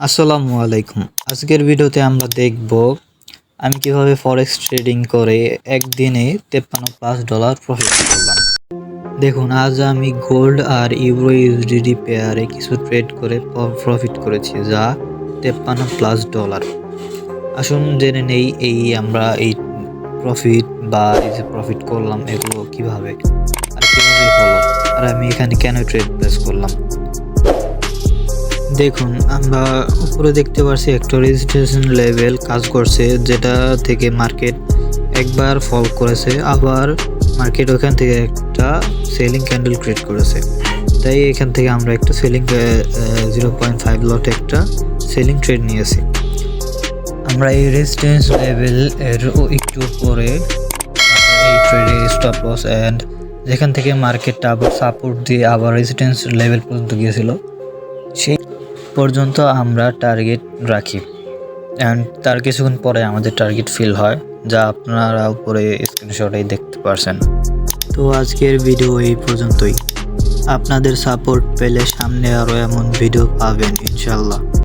আসসালামু আলাইকুম। আজকের ভিডিওতে আমরা দেখব আমি কিভাবে ফরেক্স ট্রেডিং করে একদিনে $53+ প্রফিট করলাম। দেখুন, আজ আমি গোল্ড আর ইউরো ইউএসডিটি পেয়ারে কিছু ট্রেড করে প্রফিট করেছি, যা $53+। আসুন জেনে নেই আমরা এই প্রফিট বা এই যে প্রফিট করলাম এগুলো কিভাবে আর কিভাবে হলো, আর আমি এখানে কেন ট্রেড প্লেস করলাম। দেখুন, আমরা উপরে দেখতে পাচ্ছি একটা রেজিস্ট্রেশন লেভেল কাজ করছে, যেটা থেকে মার্কেট একবার ফল করেছে, আবার মার্কেট ওখান থেকে একটা সেলিং ক্যান্ডেল ক্রিয়েট করেছে। তাই এখান থেকে আমরা একটা সেলিং 0.5 লট একটা সেলিং ট্রেড নিয়েছি। আমরা এই রেজিস্ট্যান্স লেভেল এর একটু উপরে এই ট্রেডে স্টপ লস অ্যান্ড যেখান থেকে মার্কেটটা আবার সাপোর্ট দিয়ে আবার রেজিস্ট্যান্স লেভেল পর্যন্ত গিয়েছিল, সেই পর্যন্ত আমরা টার্গেট রাখি অ্যান্ড তার কিছুক্ষণ পরে আমাদের টার্গেট ফিল হয়, যা আপনারা উপরে স্ক্রিনশটেই দেখতে পারছেন। তো আজকের ভিডিও এই পর্যন্তই। আপনাদের সাপোর্ট পেলে সামনে আরও এমন ভিডিও পাবেন ইনশাল্লাহ।